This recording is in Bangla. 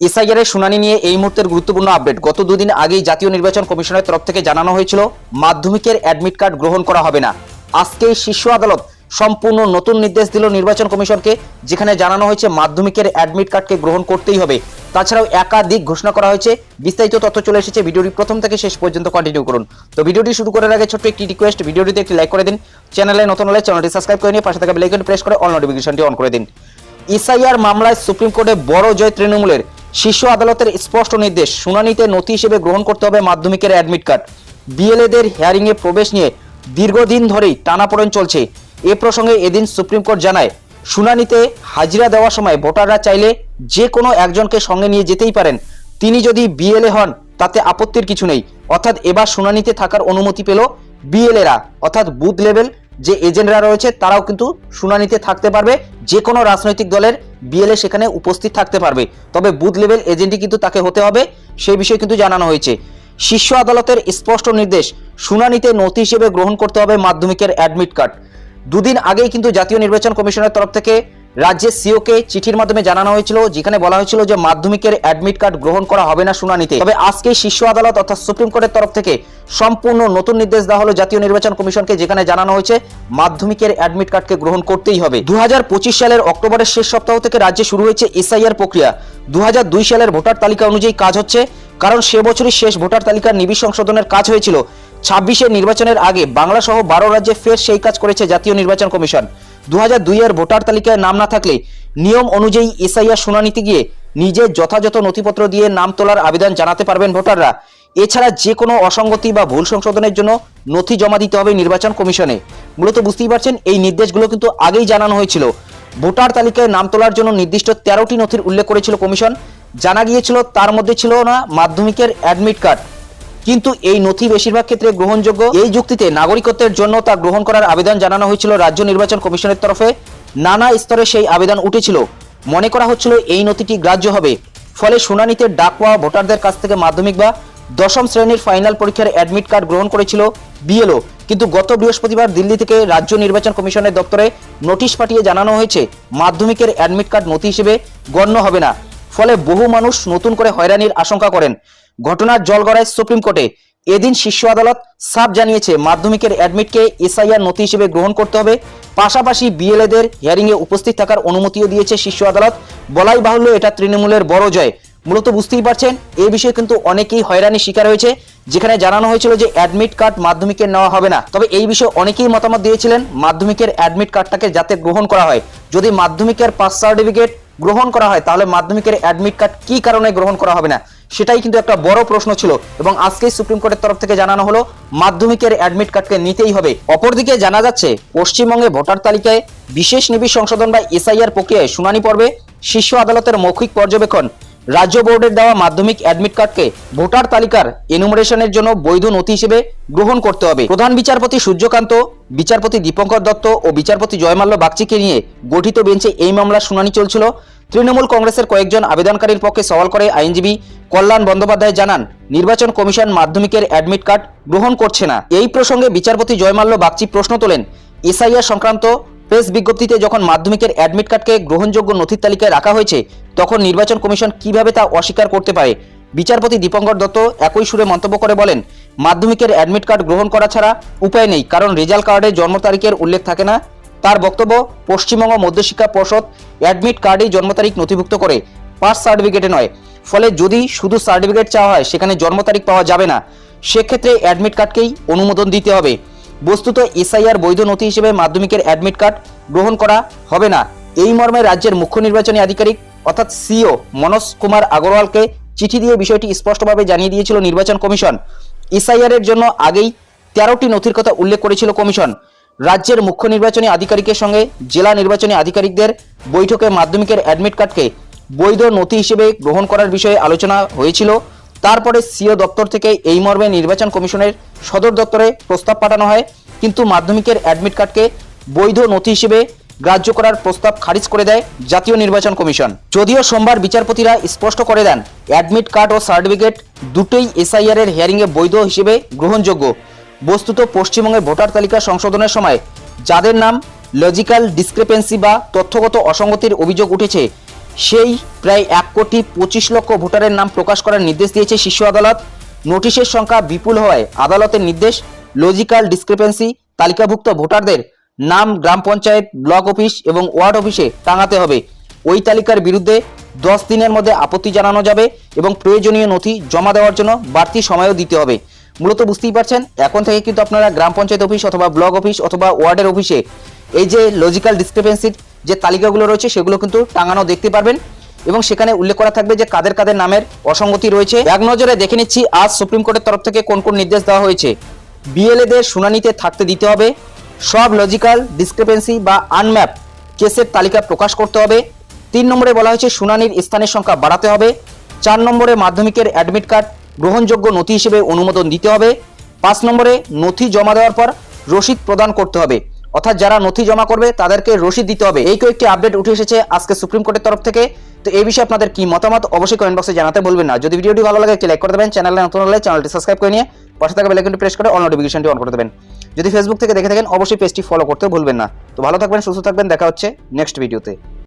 এসআইআর এর শুনানি নিয়ে এই মুহূর্তের গুরুত্বপূর্ণ আপডেট। গত দুদিন আগেই জাতীয় নির্বাচন কমিশনের তরফ থেকে জানানো হয়েছিল মাধ্যমিকের অ্যাডমিট কার্ড গ্রহণ করা হবে না। আজকে শীর্ষ আদালত সম্পূর্ণ নতুন নির্দেশ দিল নির্বাচন কমিশনকে, যেখানে জানানো হয়েছে মাধ্যমিকের অ্যাডমিট কার্ডকে গ্রহণ করতেই হবে। তাছাড়াও একাধিক ঘোষণা করা হয়েছে। বিস্তারিত তথ্য চলে এসেছে, ভিডিওটি প্রথম থেকে শেষ পর্যন্ত কন্টিনিউ করুন। তো ভিডিওটি শুরু করার আগে ছোট্ট একটি রিকোয়েস্ট, ভিডিওটিতে একটি লাইক করে দিন, চ্যানেলে নতুন হলে চ্যানেলটি সাবস্ক্রাইব করে নিয়ে পাশে থাকা বেল আইকনটি প্রেস করে অল নোটিফিকেশনটি অন করে দিন। এসআইআর মামলায় সুপ্রিম কোর্টে বড় জয় তৃণমূলের। শীর্ষ আদালতের স্পষ্ট নির্দেশ, শুনানিতে নথি হিসেবে গ্রহণ করতে হবে মাধ্যমিকের অ্যাডমিট কার্ড। বিএলএদের হিয়ারিং এ প্রবেশ নিয়ে দীর্ঘদিন ধরেই টানাপোড়েন চলছে। এ প্রসঙ্গে এদিন সুপ্রিম কোর্ট জানায়, শুনানিতে হাজিরা দেওয়ার সময় ভোটাররা চাইলে যে কোনো একজনকে সঙ্গে নিয়ে যেতেই পারেন। তিনি যদি বিএলএ হন তাতে আপত্তির কিছু নেই। অর্থাৎ এবার শুনানিতে থাকার অনুমতি পেল বিএলএরা, অর্থাৎ বুথ লেভেল যে এজেন্টরা রয়েছে তারাও কিন্তু শুনানিতে থাকতে পারবে। যে কোনো রাজনৈতিক দলের বিএলএ সেখানে উপস্থিত থাকতে পারবে, তবে বুথ লেভেল এজেন্টই কিন্তু তাকে হতে হবে, সেই বিষয়ে কিন্তু জানানো হয়েছে। শীর্ষ আদালতের স্পষ্ট নির্দেশ, শুনানিতে নথি হিসেবে গ্রহণ করতে হবে মাধ্যমিকের অ্যাডমিট কার্ড। দুদিন আগেই কিন্তু জাতীয় নির্বাচন কমিশনের তরফ থেকে রাজ্যের সিওকে চিঠির মাধ্যমে জানানো হয়েছিল, যেখানে বলা হয়েছিল যে মাধ্যমিকের অ্যাডমিট কার্ড গ্রহণ করা হবে না শুনানিতে। তবে আজকে শীর্ষ আদালত অর্থাৎ সুপ্রিম কোর্টের তরফ থেকে সম্পূর্ণ নতুন নির্দেশ দেওয়া হলো জাতীয় নির্বাচন কমিশনকে, যেখানে জানানো হয়েছে মাধ্যমিকের অ্যাডমিট কার্ডকে গ্রহণ করতেই হবে। 2025 সালের অক্টোবরের শেষ সপ্তাহ থেকে রাজ্যে শুরু হয়েছে এসআইআর প্রক্রিয়া। 2002 সালের ভোটার তালিকা অনুযায়ী কাজ হচ্ছে, কারণ সে বছরই শেষ ভোটার তালিকার নিবিড় সংশোধনের কাজ হয়েছিল। 26-এর নির্বাচনের আগে বাংলা সহ 12 রাজ্যে ফের সেই কাজ করেছে জাতীয় নির্বাচন কমিশন। 2002-এর ভোটার তালিকায় নাম না থাকলে নিয়ম অনুযায়ী এসআইআর শুনানিতে গিয়ে নিজের যথাযথ নথিপত্র দিয়ে নাম তোলার আবেদন জানাতে পারবেন ভোটাররা। এছাড়া যে কোনো অসঙ্গতি বা ভুল সংশোধনের জন্য নথি জমা দিতে হবে নির্বাচন কমিশনে। মূলত বুঝতেই পারছেন, এই নির্দেশগুলো কিন্তু আগেই জানানো হয়েছিল। ভোটার তালিকায় নাম তোলার জন্য নির্দিষ্ট 13টি নথির উল্লেখ করেছিল কমিশন। জানা গিয়েছিল তার মধ্যে ছিল না মাধ্যমিকের অ্যাডমিট কার্ড, কিন্তু এই নথি বেশিরভাগ ক্ষেত্রে গ্রহণযোগ্য। এই যুক্তিতে নাগরিকত্বের জন্য তা গ্রহণ করার আবেদন জানানো হয়েছিল রাজ্য নির্বাচন কমিশনের তরফে। নানা স্তরে সেই আবেদন উঠেছিল, মনে করা হচ্ছিল এই নথিটি গ্রাহ্য হবে। ফলে শুনানিতে ডাক পাওয়া ভোটারদের কাছ থেকে মাধ্যমিক বা দশম শ্রেণীর ফাইনাল পরীক্ষার অ্যাডমিট কার্ড গ্রহণ করেছিল বিএলও। কিন্তু গত বৃহস্পতিবার দিল্লি থেকে রাজ্য নির্বাচন কমিশনের দপ্তরে নোটিশ পাঠিয়ে জানানো হয়েছে মাধ্যমিকের অ্যাডমিট কার্ড নথি হিসেবে গণ্য হবে না। ফলে বহু মানুষ নতুন করে হয়রানির আশঙ্কা করেন। ঘটনার জল গড়ায় সুপ্রিম কোর্টে। এদিন শীর্ষ আদালত সাফ জানিয়েছে মাধ্যমিকের অ্যাডমিটকে এসআইআর নথি হিসেবে গ্রহণ করতে হবে। পাশাপাশি বিএলএদের হিয়ারিং এ উপস্থিত থাকার অনুমতিও দিয়েছে শীর্ষ আদালত। বলাই বাহুল্য, এটা তৃণমূলের বড় জয়। মূলত বুঝতেই পারছেন, এই বিষয়ে কিন্তু অনেকেই হয়রানির শিকার হয়েছে, যেখানে জানানো হয়েছিল যে অ্যাডমিট কার্ড মাধ্যমিকের নেওয়া হবে না। তবে এই বিষয়ে অনেকেই মতামত দিয়েছিলেন মাধ্যমিকের অ্যাডমিট কার্ডটাকে যাতে গ্রহণ করা হয়। যদি মাধ্যমিকের পাস সার্টিফিকেট গ্রহণ করা হয় তাহলে মাধ্যমিকের অ্যাডমিট কার্ড কি কারণে গ্রহণ করা হবে না, সেটাই কিন্তু একটা বড় প্রশ্ন ছিল। এবং আজকেই সুপ্রিম কোর্টের তরফ থেকে জানানো হলো মাধ্যমিকের অ্যাডমিট কার্ডকে নিতেই হবে। অপরদিকে জানা যাচ্ছে, পশ্চিমবঙ্গে ভোটার তালিকায় বিশেষ নিবিড় সংশোধন বা এসআইআর প্রক্রিয়ায় শুনানি পর্বে শীর্ষ আদালতের মৌখিক পর্যবেক্ষণ, রাজ্য বোর্ডের দেওয়া মাধ্যমিক অ্যাডমিট কার্ডকে ভোটার তালিকার এনুমারেশনের জন্য বৈধ নথি হিসেবে গ্রহণ করতে হবে। প্রধান বিচারপতি সূর্যকান্ত, বিচারপতি দীপঙ্কর দত্ত ও বিচারপতি জয়মাল্য বাগচিকে নিয়ে গঠিত বেঞ্চে এই মামলার শুনানি চলছিল। তৃণমূল কংগ্রেসের কয়েকজন আবেদনকারীর পক্ষে সওয়াল করে আইনজীবী কল্যাণ বন্দ্যোপাধ্যায় জানান, নির্বাচন কমিশন মাধ্যমিকের অ্যাডমিট কার্ড গ্রহণ করছে না। এই প্রসঙ্গে বিচারপতি জয়মাল্য বাগচি প্রশ্ন তোলেন, এসআইআর সংক্রান্ত প্রেস বিজ্ঞপ্তিতে যখন মাধ্যমিকের অ্যাডমিট কার্ডকে গ্রহণযোগ্য নথির তালিকায় রাখা হয়েছে, তখন নির্বাচন কমিশন কিভাবে তা অস্বীকার করতে পারে? বিচারপতি দীপঙ্কর দত্ত একই সুরে মন্তব্য করে বলেন, মাধ্যমিকের অ্যাডমিট কার্ড গ্রহণ করা ছাড়া উপায় নেই, কারণ রেজাল্ট কার্ডে জন্ম তারিখের উল্লেখ থাকে না। তার বক্তব্য, পশ্চিমবঙ্গ মধ্যশিক্ষা পর্ষদ অ্যাডমিট কার্ডেই জন্ম তারিখ নথিভুক্ত করে, পাস সার্টিফিকেটে নয়। ফলে যদি শুধু সার্টিফিকেট চাওয়া হয় সেখানে জন্ম তারিখ পাওয়া যাবে না, সেক্ষেত্রে অ্যাডমিট কার্ডকেই অনুমোদন দিতে হবে। বস্তুত এসআইআর বৈধ নথি হিসেবে মাধ্যমিকের অ্যাডমিট কার্ড গ্রহণ করা হবে না, এই মর্মে রাজ্যের মুখ্য নির্বাচনী আধিকারিক অর্থাৎ সিও মনোজ কুমার আগরওয়ালকে চিঠি দিয়ে বিষয়টি স্পষ্টভাবে জানিয়ে দিয়েছিল নির্বাচন কমিশন। এসআইআর এর জন্য আগেই 13টি নথির কথা উল্লেখ করেছিল কমিশন। রাজ্যের মুখ্য নির্বাচনী আধিকারিকের সঙ্গে জেলা নির্বাচনী আধিকারিকদের বৈঠকে মাধ্যমিকের অ্যাডমিট কার্ডকে বৈধ নথি হিসেবে গ্রহণ করার বিষয়ে আলোচনা হয়েছিল। তারপরে সিও দপ্তর থেকে এই মর্মে নির্বাচন কমিশনের সদর দপ্তরে প্রস্তাব পাঠানো হয়, কিন্তু মাধ্যমিকের অ্যাডমিট কার্ডকে বৈধ নথি হিসেবে গ্রাহ্য করার প্রস্তাব খারিজ করে দেয় জাতীয় নির্বাচন কমিশন। যদিও সোমবার বিচারপতিরা স্পষ্ট করে দেন, অ্যাডমিট কার্ড ও সার্টিফিকেট দুটোই এসআইআর এর হিয়ারিংয়ে বৈধ হিসেবে গ্রহণযোগ্য। বস্তুত পশ্চিমবঙ্গের ভোটার তালিকা সংশোধনের সময় যাদের নাম লজিক্যাল ডিসক্রিপেন্সি বা তথ্যগত অসঙ্গতির অভিযোগ উঠেছে, সেই প্রায় 1,25,00,000 ভোটারের নাম প্রকাশ করার নির্দেশ দিয়েছে শীর্ষ আদালত। নোটিশের সংখ্যা বিপুল হওয়ায় আদালতের নির্দেশ, লজিক্যাল ডিসক্রিপেন্সি তালিকাভুক্ত ভোটারদের নাম গ্রাম পঞ্চায়েত, ব্লক অফিস এবং ওয়ার্ড অফিসে টাঙাতে হবে। ওই তালিকার বিরুদ্ধে 10 দিনের মধ্যে আপত্তি জানানো যাবে এবং প্রয়োজনীয় নথি জমা দেওয়ার জন্য বাড়তি সময়ও দিতে হবে। মূলত বুঝতেই পারছেন, এখন থেকে কিন্তু আপনারা গ্রাম পঞ্চায়েত অফিস অথবা ব্লক অফিস অথবা ওয়ার্ডের অফিসে এই যে লজিক্যাল ডিসক্রিপেন্সির যে তালিকাগুলো রয়েছে সেগুলো কিন্তু টাঙানো দেখতে পারবেন এবং সেখানে উল্লেখ করা থাকবে যে কাদের কাদের নামের অসঙ্গতি রয়েছে। এক নজরে দেখে নিচ্ছি আজ সুপ্রিম কোর্টের তরফ থেকে কোন কোন নির্দেশ দেওয়া হয়েছে। বিএলএদের শুনানিতে থাকতে দিতে হবে, সব লজিক্যাল ডিসক্রিপেন্সি বা আনম্যাপ কেসের তালিকা প্রকাশ করতে হবে। 3 নম্বরে বলা হয়েছে শুনানির স্থানের সংখ্যা বাড়াতে হবে। 4 নম্বরে মাধ্যমিকের অ্যাডমিট কার্ড গ্রহণযোগ্য নথি হিসেবে অনুমোদন দিতে হবে। 5 নম্বরে নথি জমা দেওয়ার পর রসিদ প্রদান করতে হবে, অর্থাৎ যারা নথি জমা করবে তাদেরকে রসিদ দিতে হবে। এই কয়েকটি আপডেট উঠে এসেছে আজকে সুপ্রিম কোর্টের তরফ থেকে। তো এই বিষয়ে আপনাদের কি মতামত অবশ্যই কমেন্ট বক্সে জানাতে ভুলবেন না। যদি ভিডিওটি ভালো লাগে একটি লাইক করে দেবেন, চ্যানেলে নতুন হলে চ্যানেলটি সাবস্ক্রাইব করে নিয়ে পাশে থাকা বেল আইকনটি প্রেস করে অল নোটিফিকেশনটি অন করে দেবেন। যদি ফেসবুক থেকে দেখে থাকেন অবশ্যই পেজটি ফলো করতে ভুলবেন না। তো ভালো থাকবেন, সুস্থ থাকবেন, দেখা হচ্ছে নেক্সট ভিডিওতে।